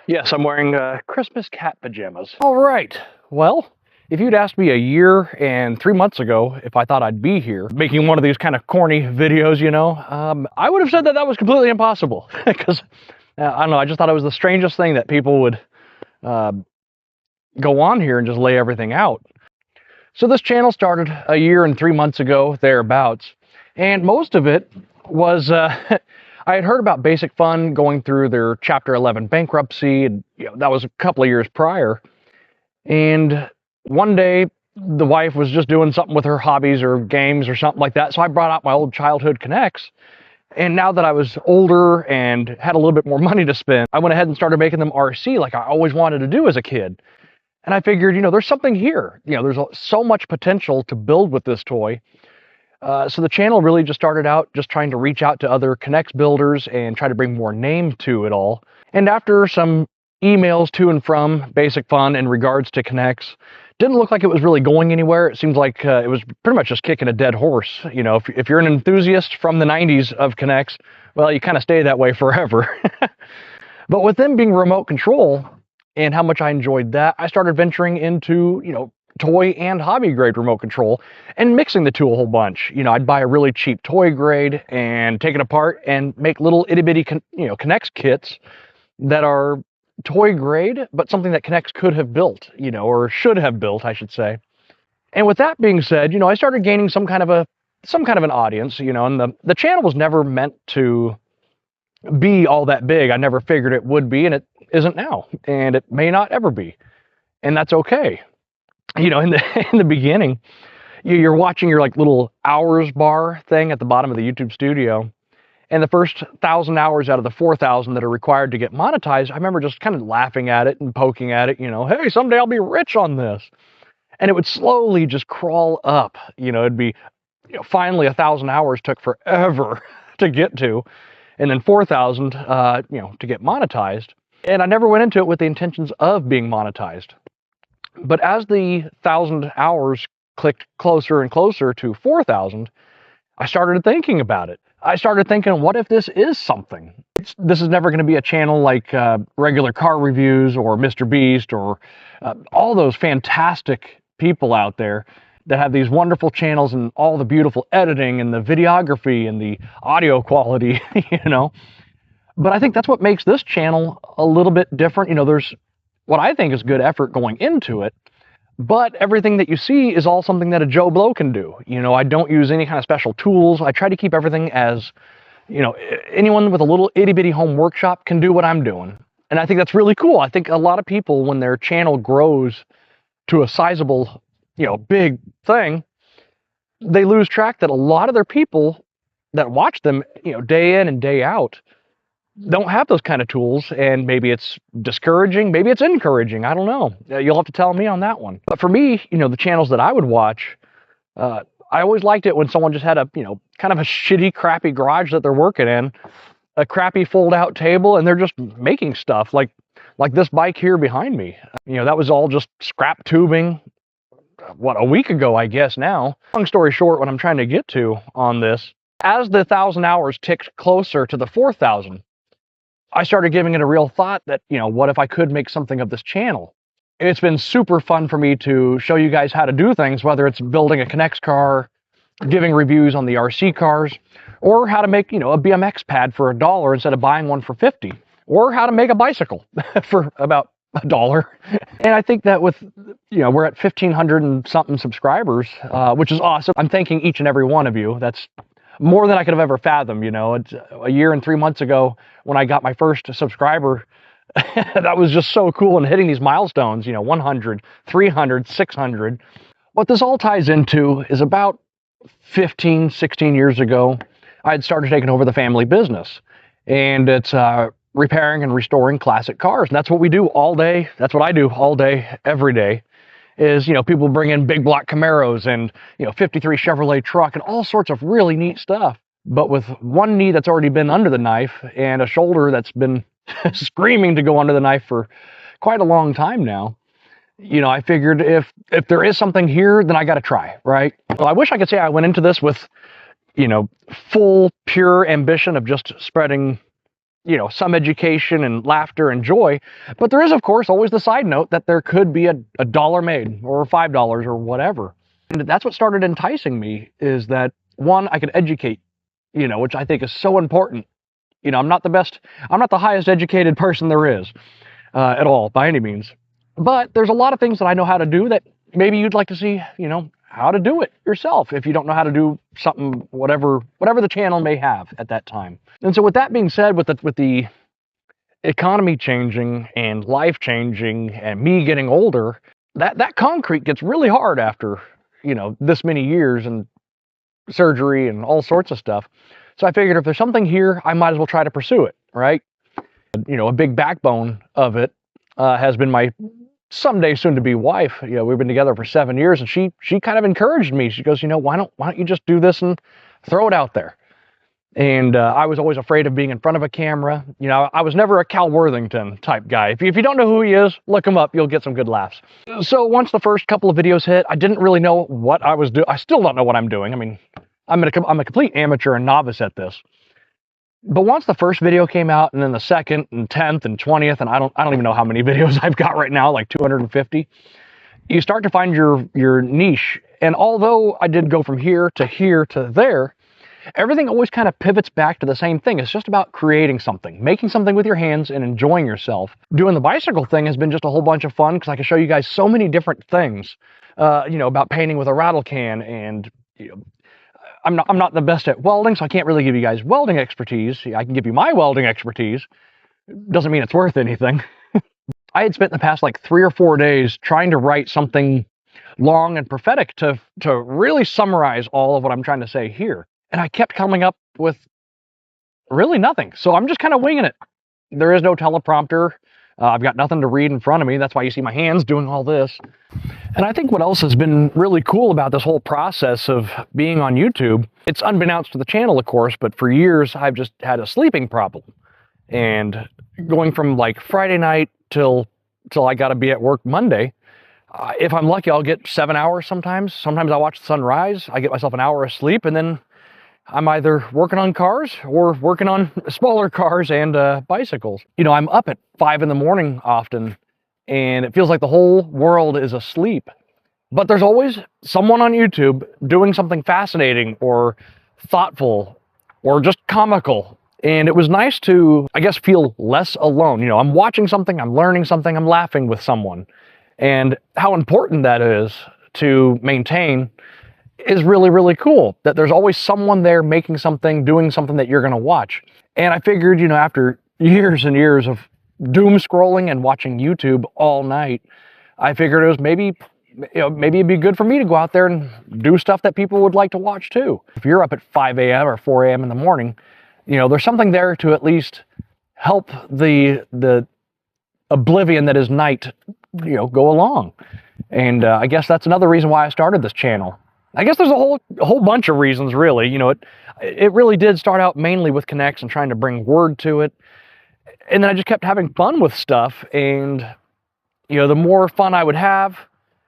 Yes, I'm wearing Christmas cat pajamas. All right. Well, if you'd asked me a year and 3 months ago if I thought I'd be here making one of these kind of corny videos, I would have said that was completely impossible. Because, I don't know, I just thought it was the strangest thing that people would uh, go on here and just lay everything out. So this channel started a year and 3 months ago, thereabouts, and most of it was I had heard about Basic Fun going through their Chapter 11 bankruptcy, and that was a couple of years prior. And one day, the wife was just doing something with her hobbies or games or something like that, so I brought out my old childhood K'NEX. And now that I was older and had a little bit more money to spend, I went ahead and started making them RC like I always wanted to do as a kid. And I figured, there's something here. There's so much potential to build with this toy. So the channel really just started out just trying to reach out to other K'NEX builders and try to bring more name to it all. And after some emails to and from Basic Fun in regards to K'NEX, didn't look like it was really going anywhere. It seems like it was pretty much just kicking a dead horse. If you're an enthusiast from the 90s of K'NEX, well, you kind of stay that way forever. But with them being remote control and how much I enjoyed that, I started venturing into, toy and hobby grade remote control and mixing the two a whole bunch. I'd buy a really cheap toy grade and take it apart and make little itty bitty, K'NEX kits that are toy grade, but something that K'NEX could have built, or should have built, I should say. And with that being said, I started gaining some kind of an audience, and the channel was never meant to be all that big. I never figured it would be, and it isn't now, and it may not ever be. And that's okay. In the beginning, you're watching your little hours bar thing at the bottom of the YouTube studio, and the first 1,000 hours out of the 4,000 that are required to get monetized, I remember just kind of laughing at it and poking at it, hey, someday I'll be rich on this. And it would slowly just crawl up. It'd be, finally 1,000 hours took forever to get to, and then 4,000, to get monetized. And I never went into it with the intentions of being monetized. But as the 1,000 hours clicked closer and closer to 4,000, I started thinking about it. I started thinking, what if this is something? This is never going to be a channel like regular car reviews or Mr. Beast or all those fantastic people out there that have these wonderful channels and all the beautiful editing and the videography and the audio quality, But I think that's what makes this channel a little bit different. There's what I think is good effort going into it, but everything that you see is all something that a Joe Blow can do. I don't use any kind of special tools. I try to keep everything as, anyone with a little itty bitty home workshop can do what I'm doing. And I think that's really cool. I think a lot of people, when their channel grows to a sizable, big thing, they lose track that a lot of their people that watch them, day in and day out, don't have those kind of tools, and maybe it's discouraging, maybe it's encouraging, I don't know. You'll have to tell me on that one. But for me, the channels that I would watch, I always liked it when someone just had a, kind of a shitty, crappy garage that they're working in, a crappy fold-out table, and they're just making stuff like this bike here behind me. That was all just scrap tubing, a week ago, I guess now. Long story short, what I'm trying to get to on this, as the 1,000 hours ticked closer to the 4,000, I started giving it a real thought that, what if I could make something of this channel? It's been super fun for me to show you guys how to do things, whether it's building a K'NEX car, giving reviews on the RC cars, or how to make, a BMX pad for $1 instead of buying one for 50, or how to make a bicycle for about $1. And I think that with, we're at 1,500 and something subscribers, which is awesome. I'm thanking each and every one of you. That's more than I could have ever fathomed. It's a year and 3 months ago when I got my first subscriber. That was just so cool, and hitting these milestones, 100, 300, 600. What this all ties into is about 15, 16 years ago, I had started taking over the family business, and it's repairing and restoring classic cars. And that's what we do all day. That's what I do all day, every day. Is, people bring in big block Camaros and, 53 Chevrolet truck and all sorts of really neat stuff. But with one knee that's already been under the knife and a shoulder that's been screaming to go under the knife for quite a long time now, I figured if there is something here, then I got to try, right? Well, I wish I could say I went into this with, full, pure ambition of just spreading you know, some education and laughter and joy. But there is, of course, always the side note that there could be a dollar made or $5 or whatever. And that's what started enticing me, is that, one, I could educate, you know, which I think is so important. You know, I'm not the highest educated person there is at all, by any means. But there's a lot of things that I know how to do that maybe you'd like to see, you know, how to do it yourself if you don't know how to do something, whatever the channel may have at that time. And so with that being said, with the economy changing and life changing and me getting older, that concrete gets really hard after, you know, this many years and surgery and all sorts of stuff. So I figured if there's something here, I might as well try to pursue it, right? You know, a big backbone of it has been my someday soon-to-be wife. You know, we've been together for 7 years, and she kind of encouraged me. She goes, you know, why don't you just do this and throw it out there? And I was always afraid of being in front of a camera. You know, I was never a Cal Worthington type guy. If you don't know who he is, look him up. You'll get some good laughs. So once the first couple of videos hit, I didn't really know what I was doing. I still don't know what I'm doing. I mean, I'm a complete amateur and novice at this. But once the first video came out, and then the second and 10th and 20th, and I don't even know how many videos I've got right now, like 250, you start to find your niche. And although I did go from here to there, everything always kind of pivots back to the same thing. It's just about creating something, making something with your hands and enjoying yourself. Doing the bicycle thing has been just a whole bunch of fun because I can show you guys so many different things, you know, about painting with a rattle can. And you know, I'm not the best at welding, so I can't really give you guys welding expertise. I can give you my welding expertise. Doesn't mean it's worth anything. I had spent the past like 3 or 4 days trying to write something long and prophetic to really summarize all of what I'm trying to say here. And I kept coming up with really nothing. So I'm just kind of winging it. There is no teleprompter. I've got nothing to read in front of me. That's why you see my hands doing all this. And I think what else has been really cool about this whole process of being on YouTube, it's unbeknownst to the channel, of course, but for years I've just had a sleeping problem. And going from like Friday night till I got to be at work Monday, if I'm lucky, I'll get 7 hours sometimes. Sometimes I watch the sunrise. I get myself an hour of sleep, and then I'm either working on cars or working on smaller cars and bicycles. You know, I'm up at 5 in the morning often, and it feels like the whole world is asleep. But there's always someone on YouTube doing something fascinating or thoughtful or just comical. And it was nice to, I guess, feel less alone. You know, I'm watching something, I'm learning something, I'm laughing with someone. And how important that is to maintain is really, really cool. That there's always someone there making something, doing something that you're going to watch. And I figured, you know, after years and years of doom scrolling and watching YouTube all night, I figured it was maybe it'd be good for me to go out there and do stuff that people would like to watch too. If you're up at 5 a.m. or 4 a.m. in the morning, you know, there's something there to at least help the oblivion that is night, you know, go along. And I guess that's another reason why I started this channel. I guess there's a whole bunch of reasons, really. You know, it really did start out mainly with K'NEX and trying to bring word to it. And then I just kept having fun with stuff. And, you know, the more fun I would have,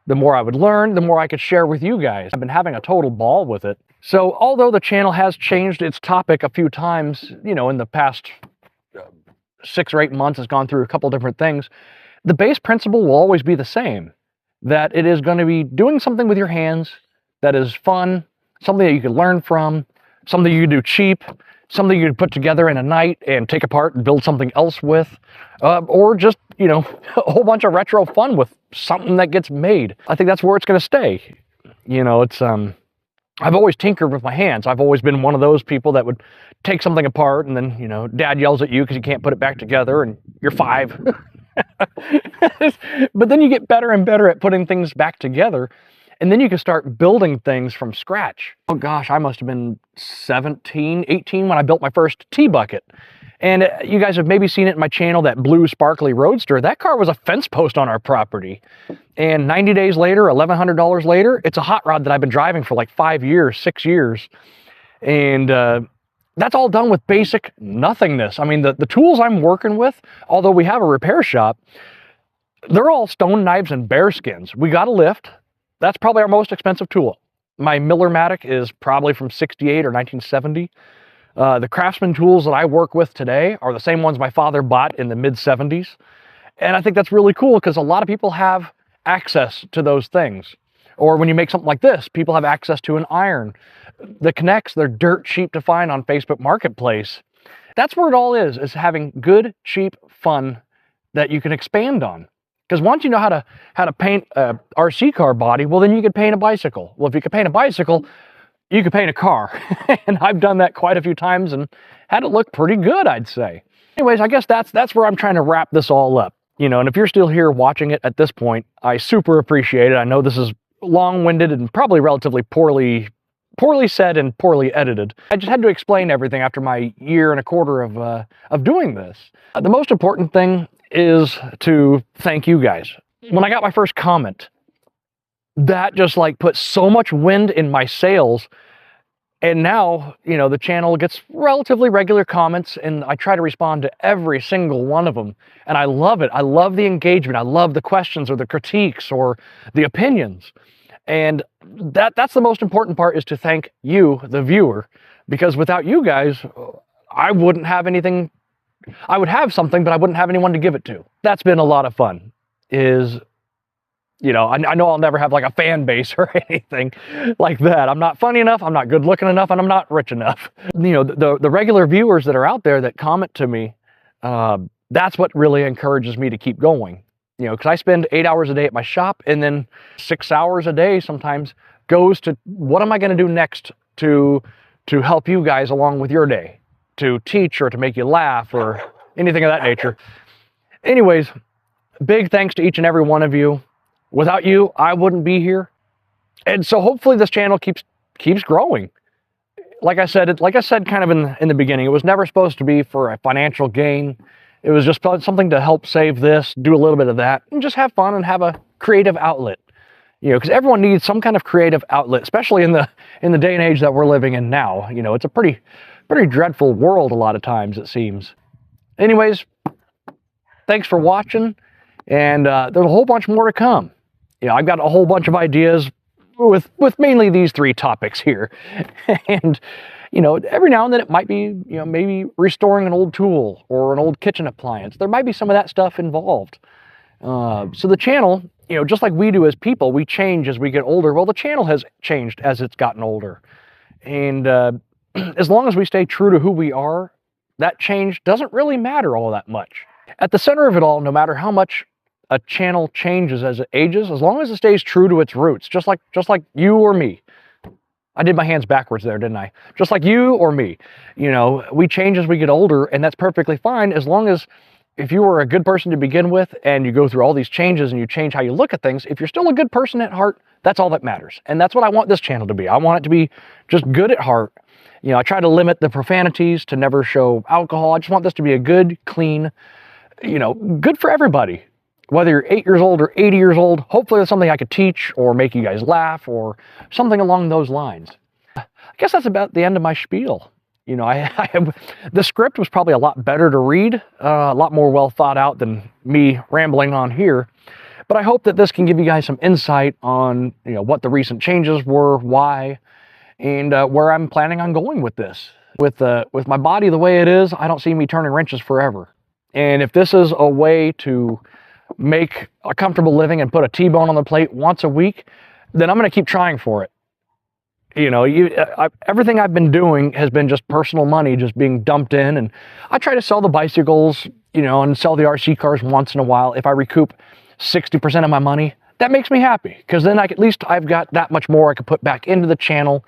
the more I would learn, the more I could share with you guys. I've been having a total ball with it. So although the channel has changed its topic a few times, you know, in the past 6 or 8 months, has gone through a couple different things, the base principle will always be the same. That it is going to be doing something with your hands that is fun, something that you can learn from, something you can do cheap, something you can put together in a night and take apart and build something else with, or just, you know, a whole bunch of retro fun with something that gets made. I think that's where it's going to stay. You know, it's, I've always tinkered with my hands. I've always been one of those people that would take something apart and then, you know, dad yells at you because you can't put it back together and you're 5. But then you get better and better at putting things back together. And then you can start building things from scratch. Oh gosh, I must have been 17, 18 when I built my first T-Bucket. And you guys have maybe seen it in my channel, that blue sparkly Roadster. That car was a fence post on our property. And 90 days later, $1,100 later, it's a hot rod that I've been driving for like 5 years, 6 years. And that's all done with basic nothingness. I mean, the tools I'm working with, although we have a repair shop, they're all stone knives and bear skins. We got a lift. That's probably our most expensive tool. My Miller-Matic is probably from 68 or 1970. The Craftsman tools that I work with today are the same ones my father bought in the mid-70s. And I think that's really cool because a lot of people have access to those things. Or when you make something like this, people have access to an iron. The K'NEX, they're dirt cheap to find on Facebook Marketplace. That's where it all is having good, cheap fun that you can expand on. Because once you know how to paint a RC car body, well, then you could paint a bicycle. Well, if you could paint a bicycle, you could paint a car. And I've done that quite a few times and had it look pretty good, I'd say. Anyways, I guess that's where I'm trying to wrap this all up. You know, and if you're still here watching it at this point, I super appreciate it. I know this is long-winded and probably relatively poorly said and poorly edited. I just had to explain everything after my year and a quarter of doing this. The most important thing is to thank you guys. When I got my first comment, that just like put so much wind in my sails. And now, you know, the channel gets relatively regular comments and I try to respond to every single one of them. And I love it. I love the engagement. I love the questions or the critiques or the opinions. And that's the most important part, is to thank you, the viewer, because without you guys, I wouldn't have anything. I would have something, but I wouldn't have anyone to give it to. That's been a lot of fun. You know, I know I'll never have like a fan base or anything like that. I'm not funny enough, I'm not good looking enough, and I'm not rich enough. You know, the regular viewers that are out there that comment to me, that's what really encourages me to keep going. You know, because I spend 8 hours a day at my shop, and then 6 hours a day sometimes goes to what am I going to do next to help you guys along with your day, to teach or to make you laugh or anything of that nature. Anyways, big thanks to each and every one of you. Without you, I wouldn't be here. And so hopefully this channel keeps growing. Like I said kind of in the beginning, it was never supposed to be for a financial gain. It was just something to help save this, do a little bit of that, and just have fun and have a creative outlet. You know, because everyone needs some kind of creative outlet, especially in the day and age that we're living in now. You know, it's a pretty dreadful world a lot of times, it seems. Anyways, thanks for watching, and there's a whole bunch more to come. You know, I've got a whole bunch of ideas with mainly these 3 topics here. And, you know, every now and then it might be, you know, maybe restoring an old tool or an old kitchen appliance. There might be some of that stuff involved. So the channel, you know, just like we do as people, we change as we get older. Well, the channel has changed as it's gotten older. And as long as we stay true to who we are, that change doesn't really matter all that much. At the center of it all, no matter how much a channel changes as it ages, as long as it stays true to its roots, just like you or me. I did my hands backwards there, didn't I? Just like you or me. You know, we change as we get older, and that's perfectly fine as long as, if you were a good person to begin with and you go through all these changes and you change how you look at things, if you're still a good person at heart, that's all that matters. And that's what I want this channel to be. I want it to be just good at heart. You know, I try to limit the profanities, to never show alcohol. I just want this to be a good, clean, you know, good for everybody. Whether you're 8 years old or 80 years old, hopefully that's something I could teach or make you guys laugh or something along those lines. I guess that's about the end of my spiel. You know, the script was probably a lot better to read, a lot more well thought out than me rambling on here. But I hope that this can give you guys some insight on, you know, what the recent changes were, why, and where I'm planning on going with this. With my body the way it is, I don't see me turning wrenches forever. And if this is a way to make a comfortable living and put a T-bone on the plate once a week, then I'm going to keep trying for it. You know, everything I've been doing has been just personal money just being dumped in, and I try to sell the bicycles, you know, and sell the RC cars once in a while. If I recoup 60% of my money, that makes me happy, because then at least I've got that much more I could put back into the channel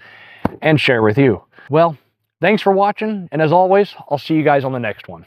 and share with you. Well, thanks for watching, and as always, I'll see you guys on the next one.